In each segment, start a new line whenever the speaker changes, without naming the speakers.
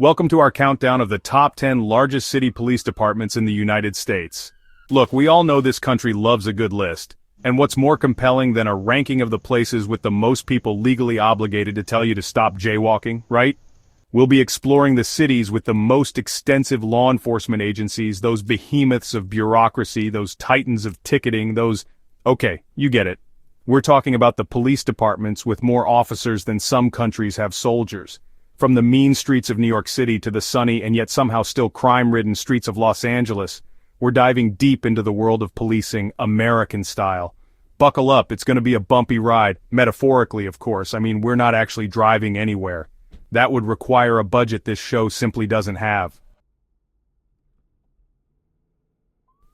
Welcome to our countdown of the top 10 largest city police departments in the United States. Look, we all know this country loves a good list. And what's more compelling than a ranking of the places with the most people legally obligated to tell you to stop jaywalking, right? We'll be exploring the cities with the most extensive law enforcement agencies, those behemoths of bureaucracy, those titans of ticketing, okay, you get it. We're talking about the police departments with more officers than some countries have soldiers. From the mean streets of New York City to the sunny and yet somehow still crime-ridden streets of Los Angeles, we're diving deep into the world of policing, American style. Buckle up, it's going to be a bumpy ride, metaphorically of course. I mean, we're not actually driving anywhere. That would require a budget this show simply doesn't have.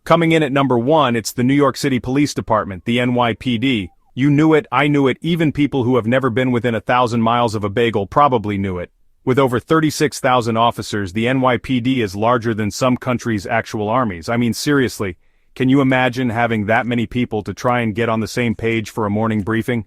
Coming in at number 1, it's the New York City Police Department, the NYPD. You knew it, I knew it, even people who have never been within 1,000 miles of a bagel probably knew it. With over 36,000 officers, the NYPD is larger than some countries' actual armies. I mean, seriously, can you imagine having that many people to try and get on the same page for a morning briefing?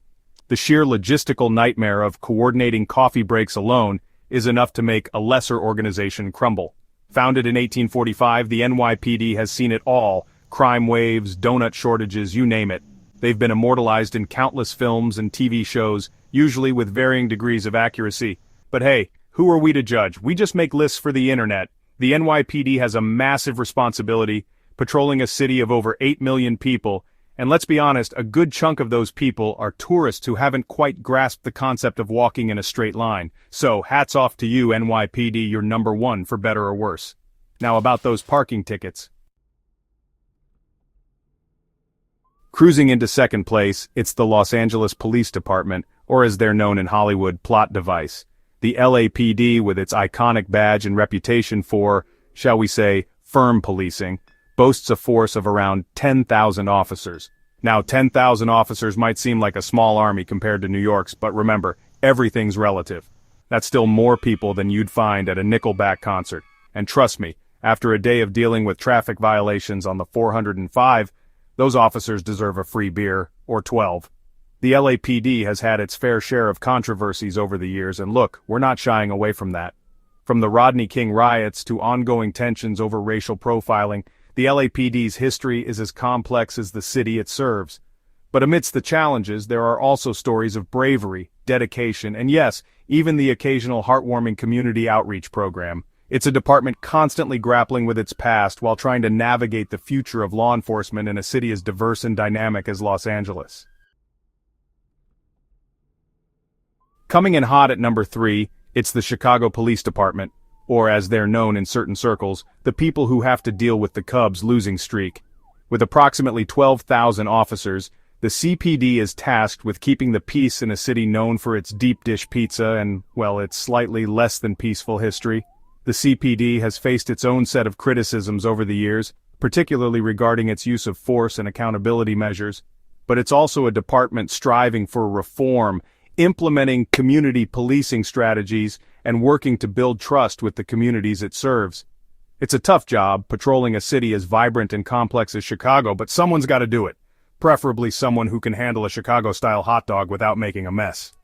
The sheer logistical nightmare of coordinating coffee breaks alone is enough to make a lesser organization crumble. Founded in 1845, the NYPD has seen it all: crime waves, donut shortages, you name it. They've been immortalized in countless films and TV shows, usually with varying degrees of accuracy. But hey, who are we to judge? We just make lists for the internet. The NYPD has a massive responsibility, patrolling a city of over 8 million people, and let's be honest, a good chunk of those people are tourists who haven't quite grasped the concept of walking in a straight line. So, hats off to you, NYPD, you're number 1 for better or worse. Now about those parking tickets. Cruising into second place, it's the Los Angeles Police Department, or as they're known in Hollywood, plot device. The LAPD, with its iconic badge and reputation for, shall we say, firm policing, boasts a force of around 10,000 officers. Now, 10,000 officers might seem like a small army compared to New York's, but remember, everything's relative. That's still more people than you'd find at a Nickelback concert. And trust me, after a day of dealing with traffic violations on the 405, those officers deserve a free beer, or 12. The LAPD has had its fair share of controversies over the years, and look, we're not shying away from that. From the Rodney King riots to ongoing tensions over racial profiling, the LAPD's history is as complex as the city it serves. But amidst the challenges, there are also stories of bravery, dedication, and yes, even the occasional heartwarming community outreach program. It's a department constantly grappling with its past while trying to navigate the future of law enforcement in a city as diverse and dynamic as Los Angeles. Coming in hot at number 3, it's the Chicago Police Department, or as they're known in certain circles, the people who have to deal with the Cubs' losing streak. With approximately 12,000 officers, the CPD is tasked with keeping the peace in a city known for its deep dish pizza and, well, its slightly less than peaceful history. The CPD has faced its own set of criticisms over the years, particularly regarding its use of force and accountability measures. But it's also a department striving for reform, implementing community policing strategies, and working to build trust with the communities it serves. It's a tough job, patrolling a city as vibrant and complex as Chicago, but someone's got to do it. Preferably someone who can handle a Chicago-style hot dog without making a mess.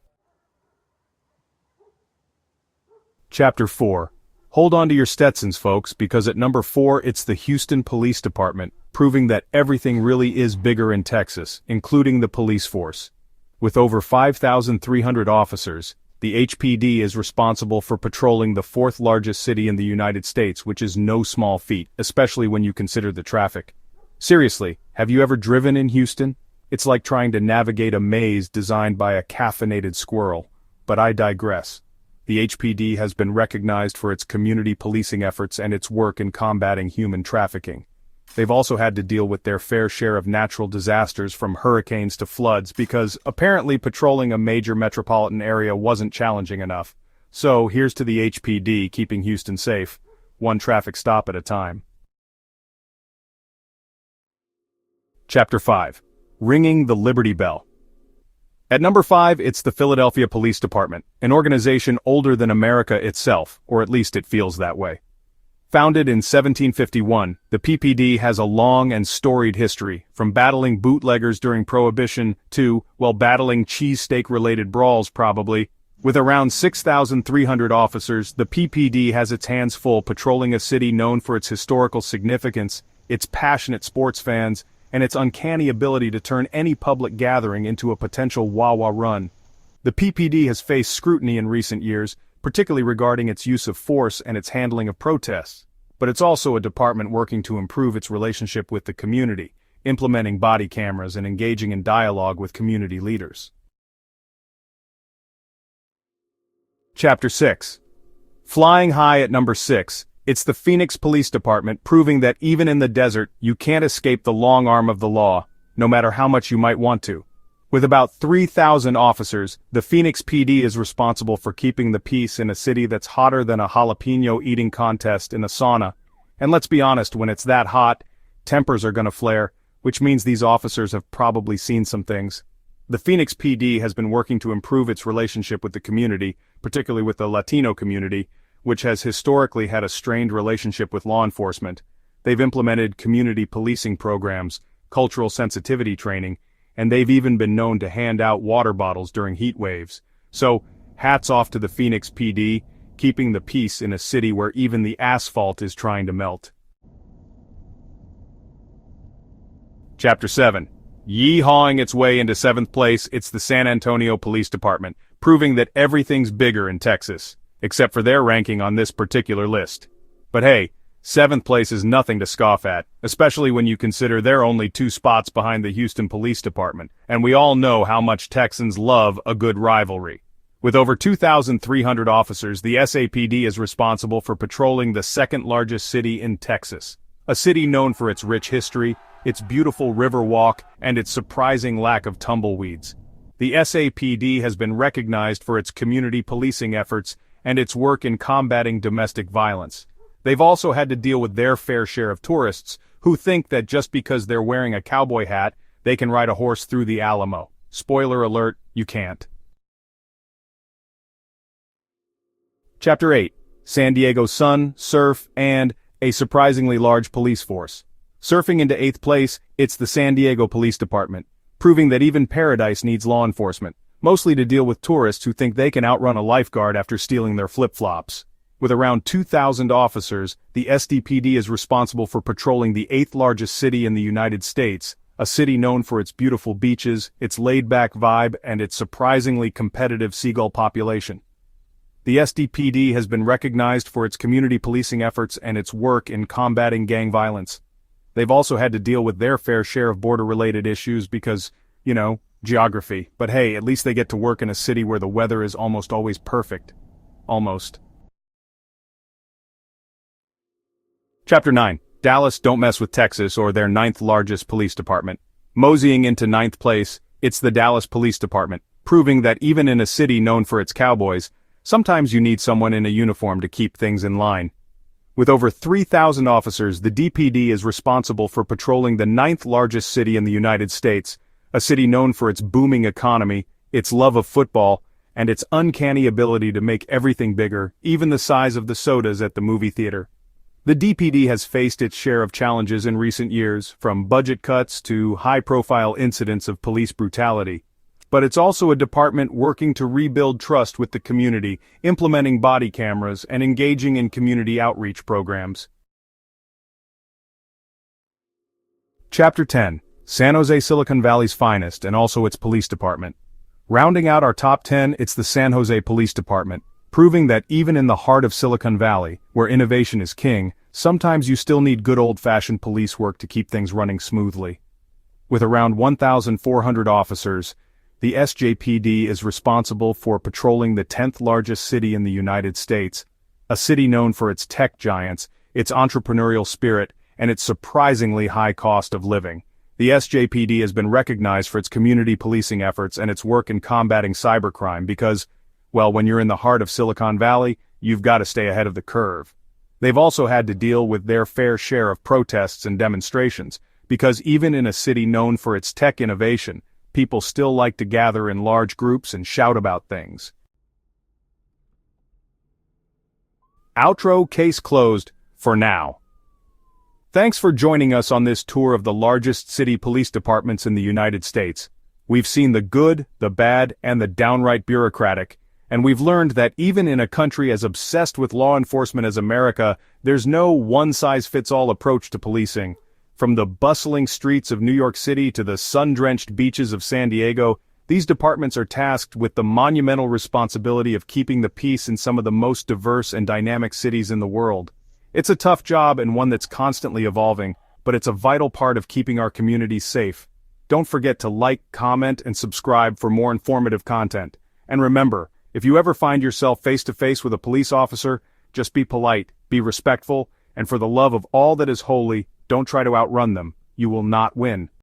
Chapter 4. Hold on to your Stetsons, folks, because at number 4 it's the Houston Police Department, proving that everything really is bigger in Texas, including the police force. With over 5,300 officers, the HPD is responsible for patrolling the 4th largest city in the United States, which is no small feat, especially when you consider the traffic. Seriously, have you ever driven in Houston? It's like trying to navigate a maze designed by a caffeinated squirrel. But I digress. The HPD has been recognized for its community policing efforts and its work in combating human trafficking. They've also had to deal with their fair share of natural disasters, from hurricanes to floods, because apparently patrolling a major metropolitan area wasn't challenging enough. So here's to the HPD keeping Houston safe, one traffic stop at a time. Chapter 5. Ringing the Liberty Bell. At number 5, it's the Philadelphia Police Department, an organization older than America itself, or at least it feels that way. Founded in 1751, the PPD has a long and storied history, from battling bootleggers during Prohibition to, well, battling cheesesteak-related brawls probably. With around 6,300 officers, the PPD has its hands full patrolling a city known for its historical significance, its passionate sports fans, and its uncanny ability to turn any public gathering into a potential Wawa run. The PPD has faced scrutiny in recent years, particularly regarding its use of force and its handling of protests. But it's also a department working to improve its relationship with the community, implementing body cameras and engaging in dialogue with community leaders. Chapter 6. Flying high at number 6, it's the Phoenix Police Department proving that even in the desert, you can't escape the long arm of the law, no matter how much you might want to. With about 3,000 officers, the Phoenix PD is responsible for keeping the peace in a city that's hotter than a jalapeno eating contest in a sauna. And let's be honest, when it's that hot, tempers are gonna flare, which means these officers have probably seen some things. The Phoenix PD has been working to improve its relationship with the community, particularly with the Latino community, which has historically had a strained relationship with law enforcement. They've implemented community policing programs, cultural sensitivity training, and they've even been known to hand out water bottles during heat waves. So, hats off to the Phoenix PD, keeping the peace in a city where even the asphalt is trying to melt. Chapter 7. Yeehawing its way into 7th place, it's the San Antonio Police Department, proving that everything's bigger in Texas, except for their ranking on this particular list. But hey, 7th place is nothing to scoff at, especially when you consider they're only 2 spots behind the Houston Police Department, and we all know how much Texans love a good rivalry. With over 2,300 officers, the SAPD is responsible for patrolling the 2nd largest city in Texas, a city known for its rich history, its beautiful river walk, and its surprising lack of tumbleweeds. The SAPD has been recognized for its community policing efforts and its work in combating domestic violence. They've also had to deal with their fair share of tourists who think that just because they're wearing a cowboy hat, they can ride a horse through the Alamo. Spoiler alert, you can't. Chapter 8. San Diego sun, surf, and a surprisingly large police force. Surfing into 8th place, it's the San Diego Police Department, proving that even paradise needs law enforcement, mostly to deal with tourists who think they can outrun a lifeguard after stealing their flip-flops. With around 2,000 officers, the SDPD is responsible for patrolling the 8th largest city in the United States, a city known for its beautiful beaches, its laid-back vibe, and its surprisingly competitive seagull population. The SDPD has been recognized for its community policing efforts and its work in combating gang violence. They've also had to deal with their fair share of border-related issues because, geography. But hey, at least they get to work in a city where the weather is almost always perfect. Almost. Chapter 9. Dallas don't mess with Texas or their 9th largest police department. Moseying into 9th place, it's the Dallas Police Department, proving that even in a city known for its cowboys, sometimes you need someone in a uniform to keep things in line. With over 3,000 officers, the DPD is responsible for patrolling the 9th largest city in the United States, a city known for its booming economy, its love of football, and its uncanny ability to make everything bigger, even the size of the sodas at the movie theater. The DPD has faced its share of challenges in recent years, from budget cuts to high-profile incidents of police brutality. But it's also a department working to rebuild trust with the community, implementing body cameras, and engaging in community outreach programs. Chapter 10. San Jose Silicon Valley's finest and also its police department. Rounding out our top 10, it's the San Jose Police Department, proving that even in the heart of Silicon Valley, where innovation is king, sometimes you still need good old-fashioned police work to keep things running smoothly. With around 1,400 officers, the SJPD is responsible for patrolling the 10th largest city in the United States, a city known for its tech giants, its entrepreneurial spirit, and its surprisingly high cost of living. The SJPD has been recognized for its community policing efforts and its work in combating cybercrime because, well, when you're in the heart of Silicon Valley, you've got to stay ahead of the curve. They've also had to deal with their fair share of protests and demonstrations, because even in a city known for its tech innovation, people still like to gather in large groups and shout about things. Outro case closed, for now. Thanks for joining us on this tour of the largest city police departments in the United States. We've seen the good, the bad, and the downright bureaucratic, And we've learned that even in a country as obsessed with law enforcement as America, there's no one-size-fits-all approach to policing. From the bustling streets of New York City to the sun-drenched beaches of San Diego, these departments are tasked with the monumental responsibility of keeping the peace in some of the most diverse and dynamic cities in the world. It's a tough job and one that's constantly evolving, but it's a vital part of keeping our communities safe. Don't forget to like, comment, and subscribe for more informative content. And remember, if you ever find yourself face-to-face with a police officer, just be polite, be respectful, and for the love of all that is holy, don't try to outrun them. You will not win.